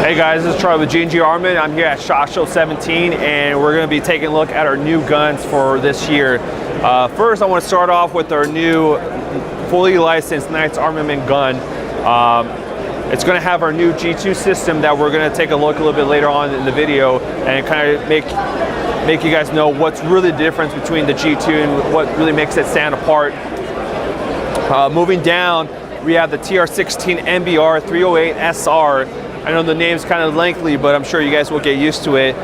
Hey guys, this is Charlie with G&G Armament. I'm here at SHOT Show 17 and we're going to be taking a look at our new guns for this year. First, I want to start off with our new fully licensed Knights Armament gun. It's going to have our new G2 system that we're going to take a look a little bit later on in the video and kind of make you guys know what's really the difference between the G2 and what really makes it stand apart. Moving down, we have the TR16 MBR 308 SR. I know the name's kind of lengthy, but I'm sure you guys will get used to it.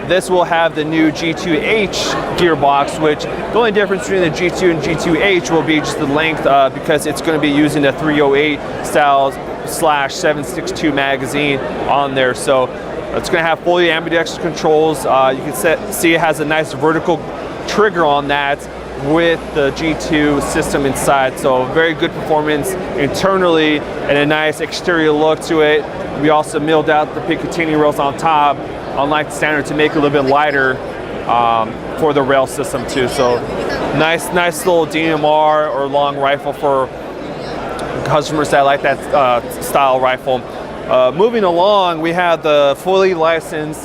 This will have the new G2H gearbox, which the only difference between the G2 and G2H will be just the length, because it's going to be using the 308 style /7.62 magazine on there. So it's going to have fully ambidextrous controls. You can see it has a nice vertical trigger on that with the G2 system inside. So very good performance internally and a nice exterior look to it. We also milled out the Picatinny rails on top, unlike the standard, to make it a little bit lighter for the rail system too. So nice little DMR or long rifle for customers that like that style rifle. Moving along, we have the fully licensed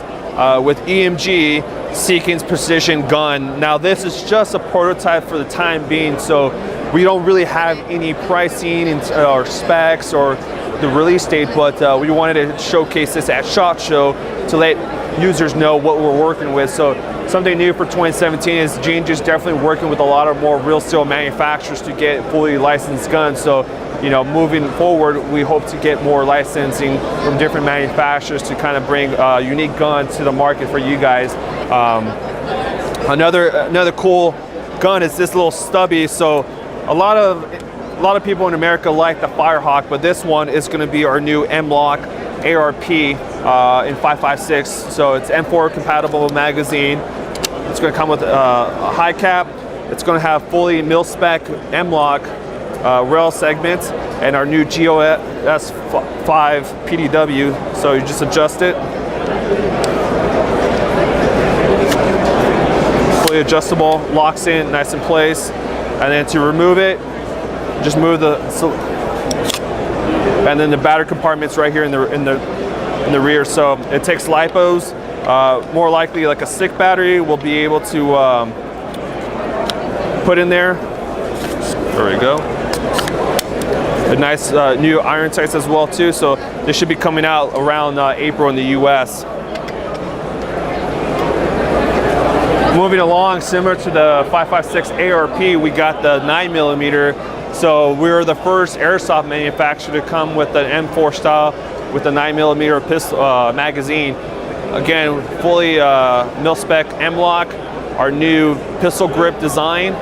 with EMG Seekins Precision gun. Now this is just a prototype for the time being, so we don't really have any pricing or specs or the release date, but we wanted to showcase this at SHOT Show to let users know what we're working with. So something new for 2017 is G&G is definitely working with a lot of more real steel manufacturers to get fully licensed guns. So, you know, moving forward, we hope to get more licensing from different manufacturers to kind of bring unique guns to the market for you guys. Another cool gun is this little stubby. So a lot of people in America like the Firehawk, but this one is going to be our new M-Lock ARP in 5.56. So it's M4 compatible magazine. It's going to come with a high cap. It's going to have fully mil-spec M-Lock rail segments and our new GOS 5 PDW. So you just adjust it. Fully adjustable, locks in, nice in place. And then to remove it, just move and then the battery compartment's right here in the rear. So it takes lipos. More likely, like a stick battery, we'll be able to put in there. There we go. A nice new iron sights as well too. So this should be coming out around April in the U.S. Moving along, similar to the 5.56 ARP, we got the 9mm. So we're the first airsoft manufacturer to come with the M4 style with the 9mm pistol magazine. Again, fully mil-spec M-Lock, our new pistol grip design.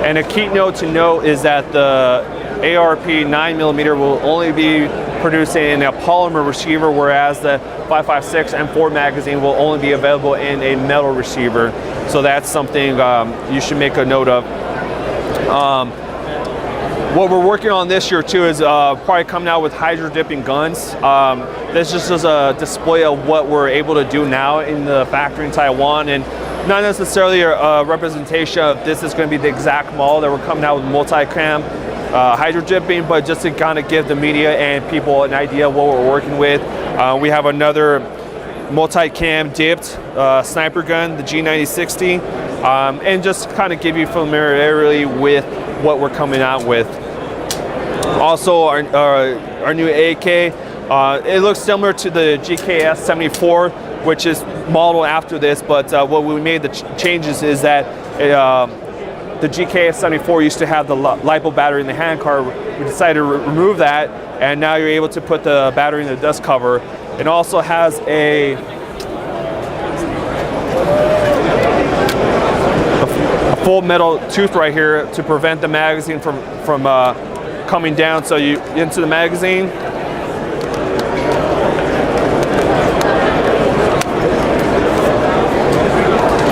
And a key note to note is that the ARP 9mm will only be producing in a polymer receiver, whereas the 5.56 M4 magazine will only be available in a metal receiver. So that's something you should make a note of. What we're working on this year too is probably coming out with hydro dipping guns. This just is a display of what we're able to do now in the factory in Taiwan, and not necessarily a representation of this is going to be the exact model that we're coming out with multi-cam hydro dipping, but just to kind of give the media and people an idea of what we're working with. We have another multi-cam dipped sniper gun, the G9060, and just kind of give you familiarity with what we're coming out with. Also, our new AK, it looks similar to the GKS 74, which is modeled after this, but what we made the changes is that the GKS 74 used to have the LiPo battery in the handcar. We decided to remove that, and now you're able to put the battery in the dust cover. It also has a full metal tooth right here to prevent the magazine from coming down. So you into the magazine,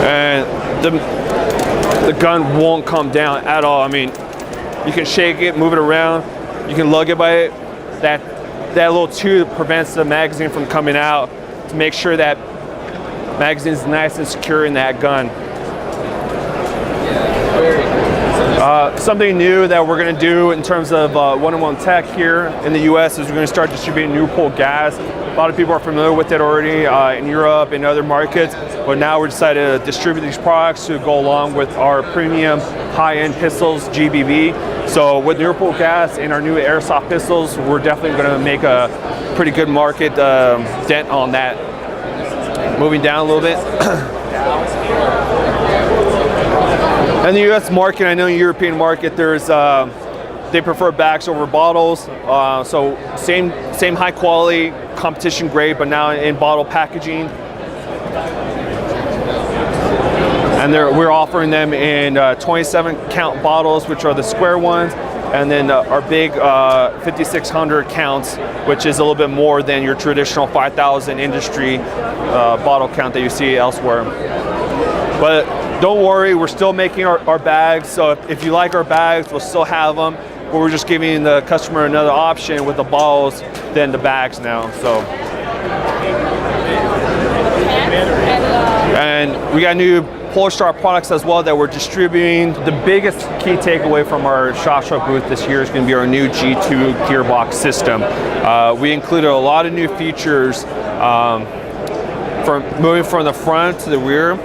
and the gun won't come down at all. I mean, you can shake it, move it around, you can lug it by it. That little tube prevents the magazine from coming out to make sure that magazine is nice and secure in that gun. Something new that we're going to do in terms of one-on-one tech here in the U.S. is we're going to start distributing Newport gas A lot of people are familiar with it already in Europe and other markets, but now we decided to distribute these products to go along with our premium high-end pistols, GBB. So with Newport gas and our new airsoft pistols, we're definitely going to make a pretty good market dent on that. Moving down a little bit. In the U.S. market, I know in the European market, there's they prefer bags over bottles. So same high quality, competition grade, but now in bottle packaging. And we're offering them in 27 count bottles, which are the square ones, and then our big 5,600 counts, which is a little bit more than your traditional 5,000 industry bottle count that you see elsewhere. But don't worry, we're still making our bags, so if you like our bags, we'll still have them, but we're just giving the customer another option with the bottles than the bags now. So, and we got new Polestar products as well that we're distributing. The biggest key takeaway from our SHOT Show booth this year is going to be our new G2 gearbox system. We included a lot of new features from moving from the front to the rear.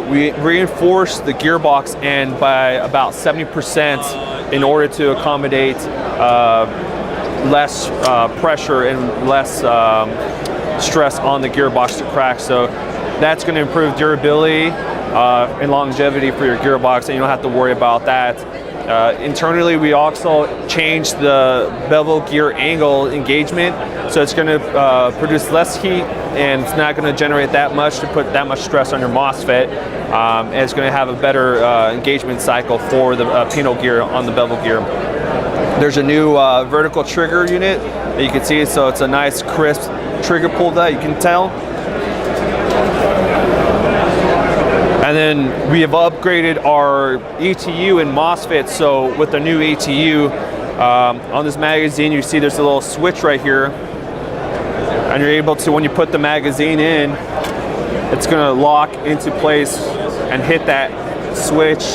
We reinforced the gearbox end by about 70% in order to accommodate less pressure and less stress on the gearbox to crack. So that's going to improve durability and longevity for your gearbox, and you don't have to worry about that. Internally, we also changed the bevel gear angle engagement, so it's going to produce less heat, and it's not going to generate that much to put that much stress on your MOSFET, and it's going to have a better engagement cycle for the pintle gear on the bevel gear. There's a new vertical trigger unit that you can see, so it's a nice crisp trigger pull that you can tell. And then we have upgraded our ETU and MOSFET. So with the new ETU, on this magazine, you see there's a little switch right here. And you're able to, when you put the magazine in, it's gonna lock into place and hit that switch.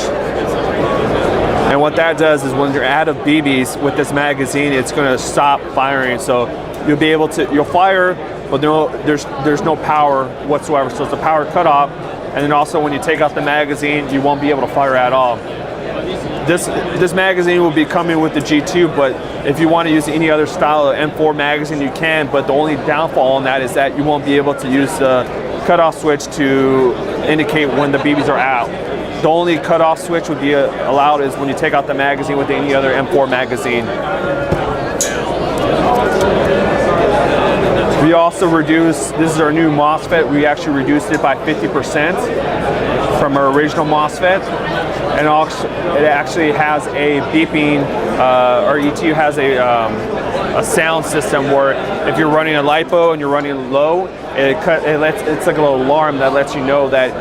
And what that does is when you're out of BBs with this magazine, it's gonna stop firing. So you'll be able to, you'll fire, but there's no power whatsoever. So it's a power cutoff. And then also when you take out the magazine, you won't be able to fire at all. This magazine will be coming with the G2, but if you want to use any other style of M4 magazine, you can, but the only downfall on that is that you won't be able to use the cutoff switch to indicate when the BBs are out. The only cutoff switch would be allowed is when you take out the magazine with any other M4 magazine. We also reduced, this is our new MOSFET, we actually reduced it by 50% from our original MOSFET. And also, it actually has a beeping, our ETU has a sound system where if you're running a LiPo and you're running low, it's like a little alarm that lets you know that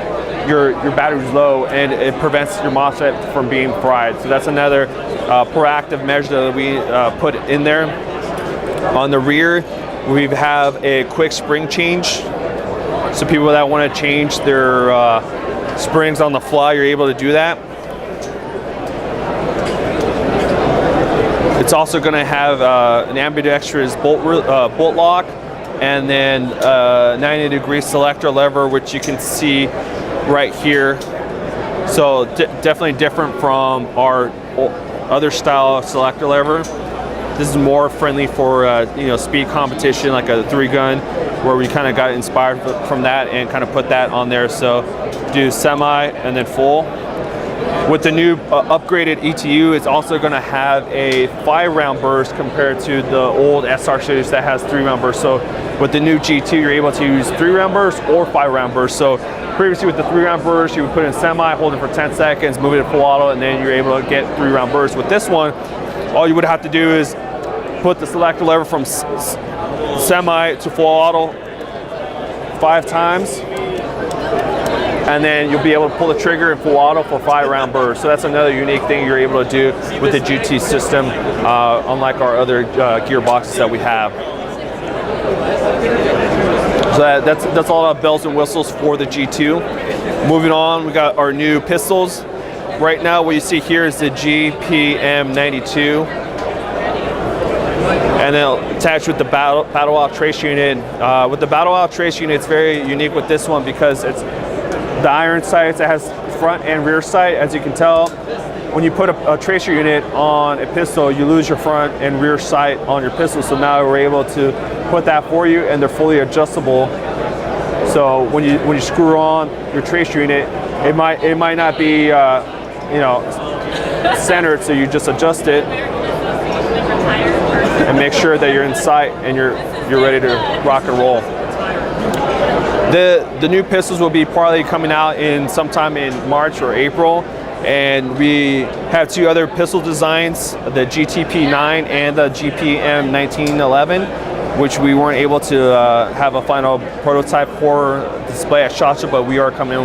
your battery's low, and it prevents your MOSFET from being fried. So that's another proactive measure that we put in there. On the rear, we have a quick spring change. So people that want to change their springs on the fly, you're able to do that. It's also going to have an ambidextrous bolt lock, and then 90-degree selector lever, which you can see right here. So definitely different from our other style of selector lever. This is more friendly for speed competition, like a 3-gun, where we kind of got inspired from that and kind of put that on there. So do semi and then full. With the new upgraded ETU, it's also going to have a 5-round burst compared to the old SR series that has 3-round burst. So with the new G2, you're able to use 3-round burst or 5-round burst. So previously with the 3-round burst, you would put in semi, hold it for 10 seconds, move it to full auto, and then you're able to get 3-round burst. With this one, all you would have to do is put the selector lever from semi to full auto 5 times, and then you'll be able to pull the trigger in full auto for 5-round burst. So that's another unique thing you're able to do with the GT system, unlike our other gearboxes that we have. So that's all about bells and whistles for the G2. Moving on, we got our new pistols. Right now, what you see here is the GPM92. And then attached with the battle out trace unit. With the battle out trace unit, it's very unique with this one because it's the iron sights. It has front and rear sight. As you can tell, when you put a tracer unit on a pistol, you lose your front and rear sight on your pistol. So now we're able to put that for you, and they're fully adjustable. So when you screw on your tracer unit, it might not be centered, so you just adjust it and make sure that you're in sight and you're ready to rock and roll. The new pistols will be probably coming out in sometime in March or April, and we have two other pistol designs, the GTP-9 and the GPM-1911, which we weren't able to have a final prototype for display at SHOT Show, but we are coming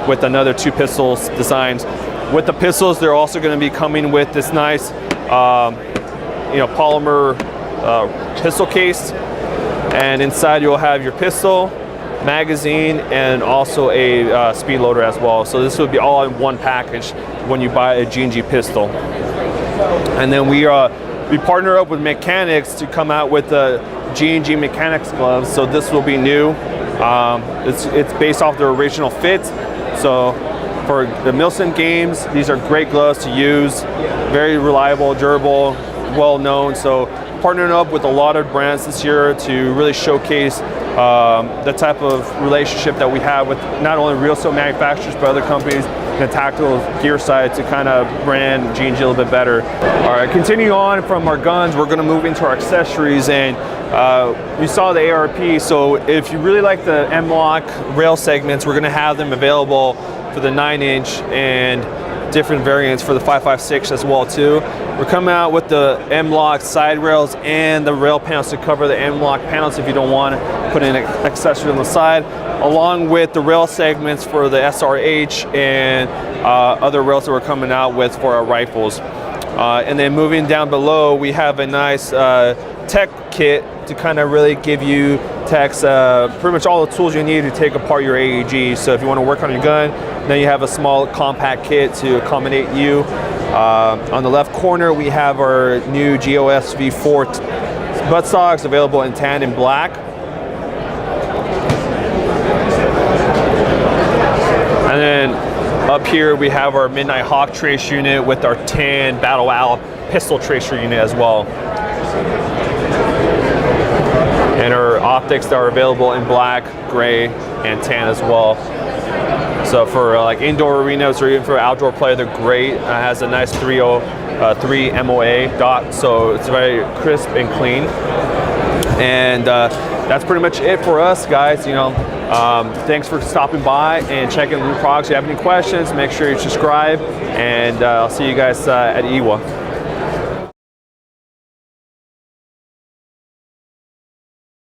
with another two pistols designs. With the pistols, they're also going to be coming with this nice polymer pistol case, and inside you'll have your pistol, magazine, and also a speed loader as well. So this will be all in one package when you buy a G&G pistol. And then we partner up with mechanics to come out with the G&G mechanics gloves. So this will be new. It's based off the original fit. So for the Milsim games, these are great gloves to use. Very reliable, durable, well known. So partnering up with a lot of brands this year to really showcase the type of relationship that we have with not only real steel manufacturers but other companies in the tactical gear side to kind of brand G&G a little bit better. All right, continuing on from our guns, we're going to move into our accessories, and you saw the ARP. So if you really like the M-LOK rail segments, we're going to have them available for the 9-inch and different variants for the 5.56 as well too. We're coming out with the M-LOK side rails and the rail panels to cover the M-LOK panels if you don't want to put in an accessory on the side, along with the rail segments for the SRH and other rails that we're coming out with for our rifles. And then moving down below, we have a nice tech kit to kind of really give you techs pretty much all the tools you need to take apart your AEG. So if you want to work on your gun, then you have a small compact kit to accommodate you. On the left corner, we have our new GOS V4 buttstocks available in tan and black. And then up here, we have our Midnight Hawk trace unit with our tan Battle Owl pistol tracer unit as well. And our optics that are available in black, gray, and tan as well. So for like indoor arenas or even for outdoor play, they're great. It has a nice 303 MOA dot, so it's very crisp and clean. And that's pretty much it for us, guys. Thanks for stopping by and checking the new products. If you have any questions, make sure you subscribe, and I'll see you guys at EWA.